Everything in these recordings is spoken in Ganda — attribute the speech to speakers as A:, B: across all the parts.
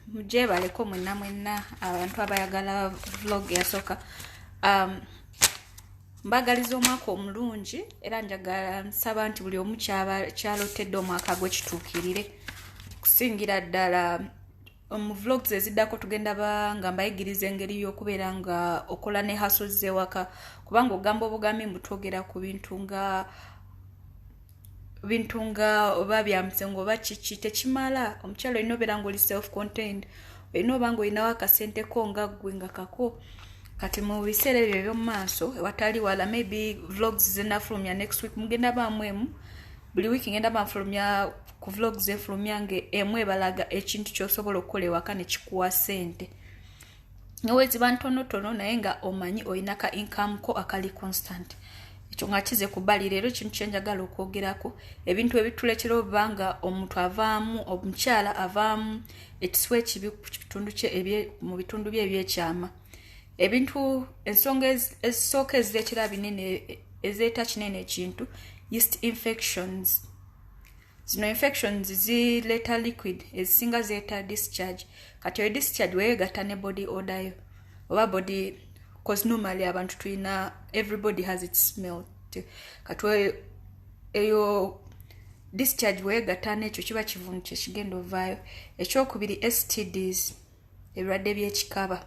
A: Mujebaleko mwenna abantu abayagala vlog yasooka. Mbagaliza omwaka omulungi era njagala nsaba nti buli omu kyalotedde omwaka gwe kituukirire. Kusingira ddala mu vlogs eziddako tugenda nga mbayigiriza engeri y'okubeera nga okola ne hustles z'ewaka, kubanga ogamba obugambi mbutwogera ku bintu nga oba byamusengo oba kiki tekimala. Omukyalo olina obeera ng'oli self contained, olina oba ng'olinawo akasente ko nga ggwe nga kako. Kati mu biseera ebyo eby'omu maaso ewatali wala maybe vlogs zenafulumya next week mugenda bamwemu, buli wiiki ngenda bamfulumya ku vlogs efulumya ng'emu ebalaga ekintu ky'osobola okukola ewaka ne kikuwa ssente. Neweziba ntonotono naye nga omanyi olina ka income ko akali constant. Ekyo nga kize ku bbali leero kintu kye njagala okwogerako, ebintu ebituleetera oba nga omuntu avaamu, omukyala avaamu ekiswa ekibi mu bitundu bye ebyekyama. Ebintu ensonga ezisooka ezireetera binene ezeeta kinene ekintu yeast infections. Zino infections zireeta liquid ezisinga zeeta discharge. Kati eyo discharge weegatta ne body odor yo oba body, because normally abantu tulina everybody has its smell. Kati eyo discharge weegatta n'ekyo kiba kivundu kye kigenda ovaayo. Ekyokubiri STDs, ebirwadde by'ekikaba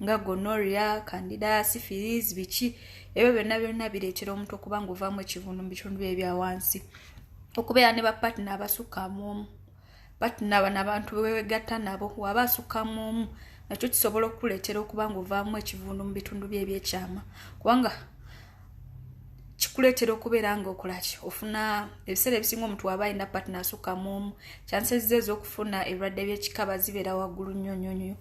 A: nga gonorrhea, candida, syphilis, biki ebyo byonna bireetera omuntu okuba ng'ovaamu ekivundu mu bitundu bye ebya wansi. Okubeera ne bapatina abasukkamu omu, patina bano abantu bewegatta nabo waba asukkamu omu nakyo kisobola okukuleetera okuba ng'ovaamu ekivundu mu bitundu bye ebyekyama, kubanga kikuleetera okubeera ng'okolaki ofuna ebiseera ebisinga omuntu waba alina patina asukkamu omu, chances ze ez'okufuna ebirwadde by'ekikaba zibeera waggulu nnyo.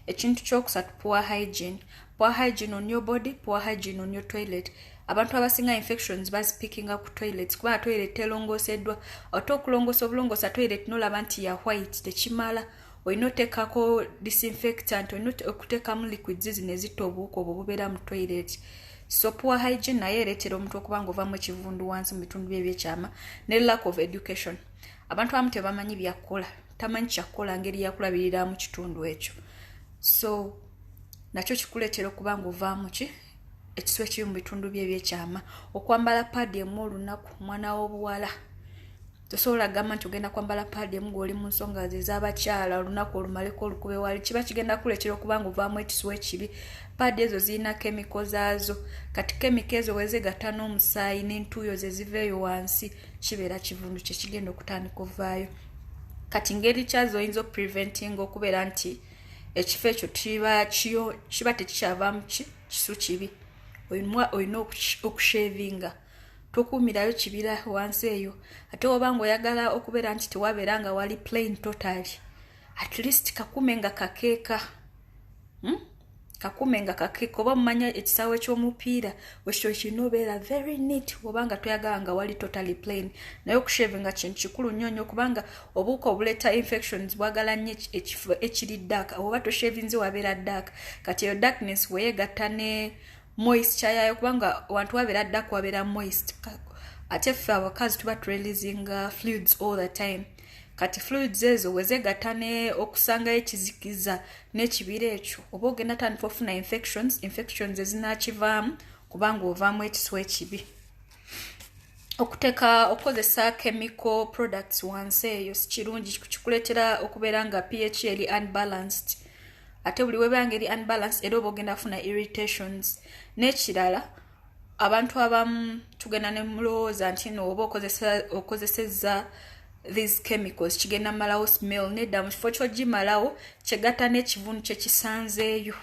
A: Ekintu kyokusatu poor hygiene. Poor hygiene on your body, poor hygiene on your toilet. Abantu abasinga infections bazipickinga ku toilets kuba toilet telongoseddwa. Ate okulongoosa obulongoosa toilet n'olaba nti ya white tekimala. Olina oteekako disinfectant, olina okuteekamu liquids zino ezitta obuwuka obwo bubeera mu toilet. So poor hygiene naye ereetera omuntu okuba ng'ovaamu ekivundu wansi mu bitundu bye ebyekyama. Ne lack of education. Abantu abamu tebamanyi byakukola, tamanyi kyakukola ngeri yakulabirira mu kitundu ekyo. So nakyo kikuleetera okuba ng'ovaamu ekiswa ekiri mu bitundu bye ebyekyama. Okwambala paadi emu olunaku, omwana w'obuwala tosobola gamba nti ogenda kwambala paadi emu ng'oli mu nsonga ze ez'abakyala olunaku olumaleko olukube wali, kiba kigenda kuleetera okuba ng'ovaamu ekiswa ekibi. Paadi ezo zirina kemiko zaazo, kati kemiko ezo wezegatta n'omusaayi n'entuuyo ze ziveeyo wansi, kibeera kivundu kye kigenda okutandika ovaayo. Kati ngeri kyazo oyinza okupreventinga okubeera nti ekifo ekyo kiba tekikyavaamu kisu kibi. Olina okushevinga, tokuumirayo kibira wansi eyo. Ate oba ng'oyagala okubeera nti tewabeera nga wali plain totally, at least kakume nga kakeeka. Kakume nga kakeeka oba mumanya ekisaawe ky'omupiira wekyo kirina obeera very neat oba nga toyagala nga wali totally plain. Naye okushevinga kintu kikulu nnyo kubanga obuuka obuleeta infections bwagala nnyo ekifo ekiri dark. Oba toshevinze wabeera dark, kati eyo darkness weyegatta ne moisture yayo kubanga wantu wabeera dark wabeera moist. Ate ffe abakazi tuba releasing fluids all the time. Kati fluids ezo wezegatta ne okusangayo ekizikiza n'ekibira ekyo oba ogenda tandika ofuna infections ezinakivaamu kubanga ovaamu ekiswa ekibi. Okukozesa chemical products wansi eyo si kirungi, kikuleetera okubeera nga pH eri unbalanced. Ate buli webeera ngeri unbalanced era oba ogenda funa irritations. N'ekirala abantu abamu tugenda ne mulowooza nti oba okozesezza these chemicals kigenda malawo smell, nedda mu kifo ky'ogimalawo kyegatta n'ekivundu kye kisanzeeyo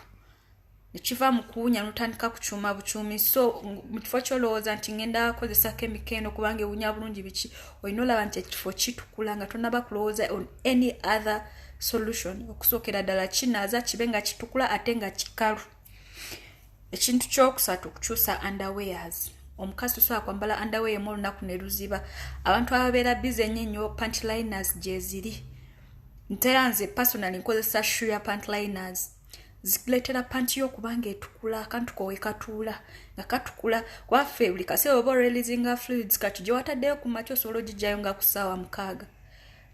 A: nekiva mu kuwunya n'otandika kukyuma bukyumi. So mu kifo ky'olowooza nti ngenda kozesa kemiko eno kubanga ewunya bulungi biki, olina olaba nti ekifo kitukula nga tonnaba kulowooza on any other solution. Okusookera ddala kinaaza kibe nga kitukula ate nga kikalu. Ekintu kyokusatu kukyusa underwears. Omukazi tosobola kwambala underwear emu olunaku ne luziba. Abantu ababeera busy ennyo panty liners gye ziri. Ntera nze personally nkozesa sheer panty liners. Zikuleetera panty yo kubanga etukula akantu kowe katuula nga katukula. Kwaffe buli kaseera oba releasing fluids kati gye wataddeyo ku makya osobola ogijjayo nga ku ssaawa 6.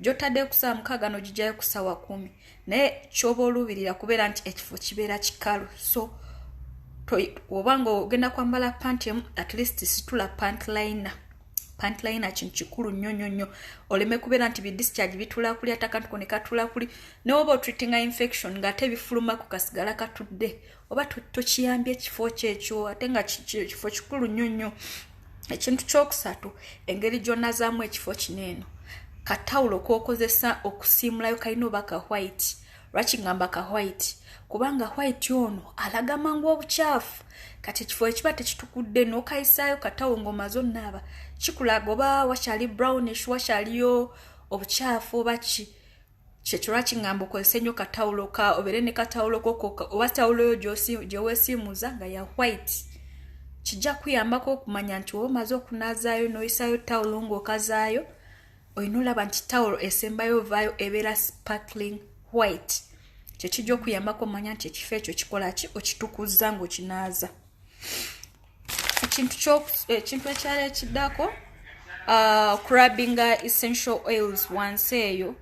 A: gyotadde ku ssaawa 6 n'ogijjayo ku ssaawa 10 naye ky'oba oluubirira kubeera nti ekifo kibeera kikalu so obanga ogenda kwambala panti emu at least situla pantliner kintu kikulu nnyo oleme kubeera nti bidischarge bitula kuli atakantu kone katula kuli n'oba otreatinga infection ng'ate bifuluma ku kasigala katudde oba tokiyambye ekifo kyekyo ate nga kifo kikulu nnyo ekintu kyokusatu engeri gy'onazaamu ekifo kino eno katawulo k'okozesa okusiimulayo kalina oba ka white lwaki ngamba ka white kubanga white ono alaga mangu obukyafu kati ekifo ekiba tekitukudde n'okayisaayo katawulo ng'omaze onnaaba kikulaga oba wakyali brownish wakyaliyo obukyafu oba kyekyo lwaki ngamba okozese nnyo katawulo obeere ne katawulo koko oba tawulo gye weesiimuuza nga ya white kijja kuyambako okumanya nti wowe omaze okunazaayo n'oyisaayo tawulo ng'okazaayo olina olaba nti tawulo esembayo ovaayo ebeera sparkling white kyo kijja okuyambako omanya nti ekifo ekyo kikola ki okitukuza ng'okinaaza ekintu ekyala ekiddako crabbinga essential oils once eyo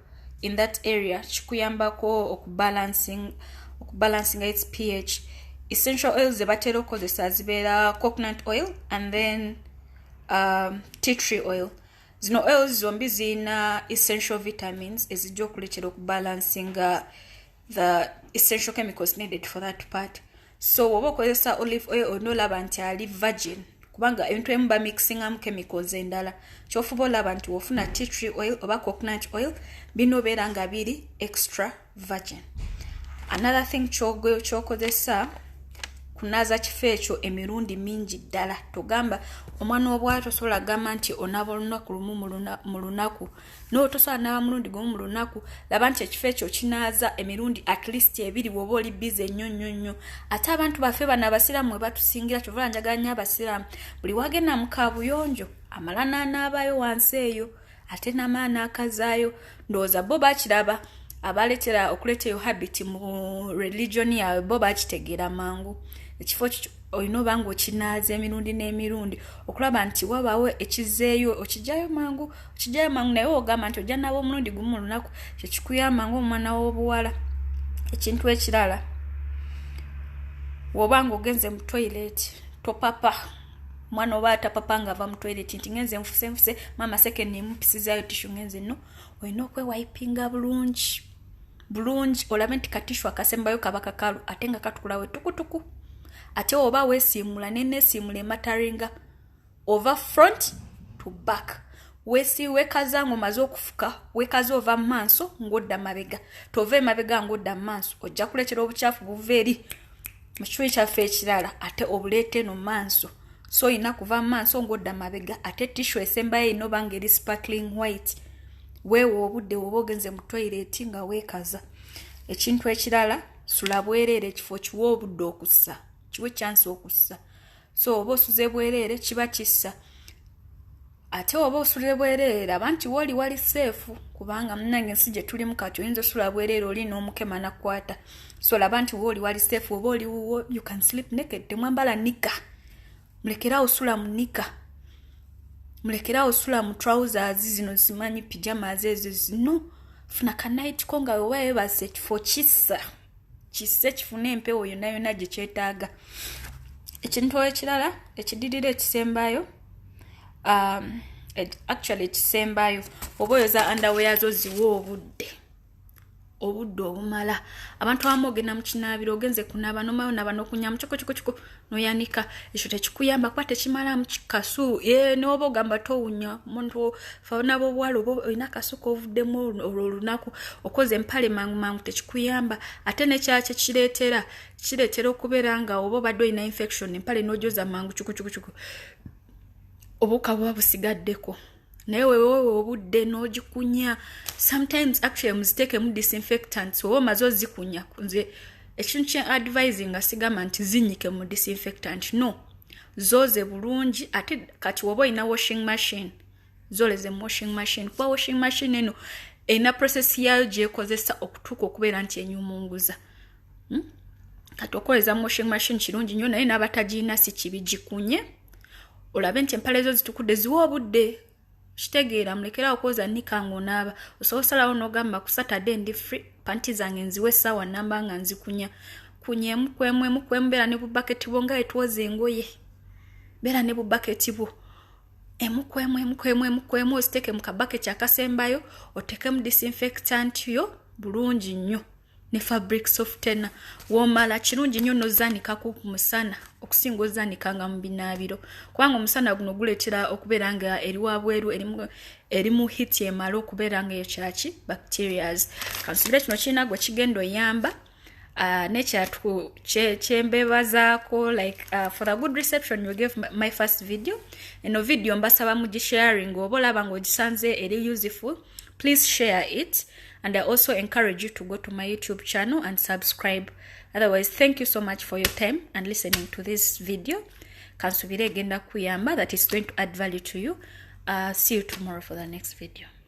A: in that area kikuyambako okubalansinga its pH. Essential oils zebatera okukozesa zibeera coconut oil and then tea tree oil. Zino oils zombi zina essential vitamins ezijja okuleetera okubalansinga the essential chemicals needed for that part. So woba okozesa olive oil onolaba nti ali virgin kubanga ebintu ebimu bamixingamu chemicals endala kyofuba olaba nti wofuna tea tree oil oba coconut oil binobeera nga biri extra virgin. Another thing kyokozesa kunaaza kifo ekyo emirundi mingi ddala togamba omwana obwato osobola gamba nti onaaba olunaku lumu mu lunaku n'otosobola naaba mulundi gumu mu lunaku laba nti ekifo ekyo kinaaza emirundi at least 2 bw'oba oli bize nnyo ate abantu baffe bano abasiraamu batusingira kyova njagala nnyo abasiraamu buli wagenda mu kaabuyonjo amala n'anaabayo wansi eyo ate n'amala n'akazaayo ndowooza bo bakiraba abaleetera okuleeta eyo habit mu religion yaabwe bo bakitegeera mangu ekifo olina oba ng'okinaaza emirundi n'emirundi okulaba nti wabaawo ekizeeyo okijjayo mangu naye ogamba nti ojja nabo omulundi gumu mu lunaku kyekikuyamba ng'omwana w'obuwala. Ekintu ekirala woba ng'ogenze mu toilet topapa mwana oba atapapa ng'ava mu toilet nti ngenze nfuse mama seke nemupisizaayo tishu ngenze no olina okwewayipinga bulungi olabe nti katishu akasembayo kaba kakalu ate nga katukulawe tukutuku ate oba weesiimula neneesiimula emataringa over front to back wekaza ng'omaze okufuka wekaza ova mu maaso ng'odda mabega tova emabega ng'odda mu maaso ojja kuleetera obukyafu buva eri mu kifo kyaffe ekirala ate obuleete no mu maaso so olina kuva mu maaso ng'odda mabega ate tishu esembayo erina oba ng'eri sparkling white weewa obudde woba ogenze mu toilet nga weekaza. Ekintu ekirala sula bwereere ekifo kiwa obudde okussa kiwe chance okussa so oba osuze bwereere kiba kissa ate oba osule bwereere abantu wali safe kubanga munnange ensi gye tulimu kati oyinza osula bwereere oli n'omukema nakwata so laba nti wali safe oba oli wuwo you can sleep naked temwambala nika mulekerawo sula mu nika mulekerawo sula mu trousers zino zimanyi pyjamas ezo zino funa kanight ko nga oba yebase ekifo kisse kifune empewo yonna gye kyetaaga. Ekintu ekirala ekidirira ekisembayo actually ekisembayo oba oyoza underwear zo ziwa obudde obumala abantu abamu ogenda mu kinaabiro ogenze kunaaba nomayo naba n'okunywa mu kiko noyanika ekyo tekikuyamba kuba tekimala mu kikasu n'oba ogamba towunya omuntu faona b'obuwala oba olina akasu k'ovuddemu olunaku okoze empale mangu tekikuyamba ate nekyala kyekireetera okubeera nga oba obadde olina infection empale n'ojoza mangu cukucukucuku obuwuka buba busigaddeko naye wewewe obudde n'ogikunya sometimes actually muziteeke mu disinfectants oba omaze ozikunya nze ekintu kye advising nga sigamba nti zinyike mu disinfectant no zoze bulungi ate kati woba olina washing machine zoleze mu washing machine kuba washing machine eno erina process yayo gyekozesa okutuuka okubeera nti enyumunguza kati okoleza mu washing machine kirungi nnyo naye n'abatagiina si kibi gikunye olabe nti empale zo zitukudde ziwa obudde kitegeera mulekera okoza nikango naba ososalawo nogamba ku Saturday ndi free panty zange nziwe sawa namba nga nzikunya kunyemu kwembeera ne bu bucket bo nga etwoze engoye beera ne bu bucket bo emukwemu ositeke mu bucket akasembayo oteke mu disinfectant yo bulungi nnyo ne fabric softener womala kirungi nnyo nozanika ku musana okusinga ozanikanga mu binaabiro kubanga omusana guno guletera okubeera nga eri wabweru erimu hit emala okubeera nga ekyaki bacterias kansubire kino kirina gwe kigendo yamba nekyatu kyembebazaako like for a good reception you gave my first video eno video mbasaba mugisharing oba olaba nga ogisanze eri useful please share it and I also encourage you to go to my YouTube channel and subscribe. Otherwise, thank you so much for your time and listening to this video. Kansubire genda kuyamba that is going to add value to you. See you tomorrow for the next video.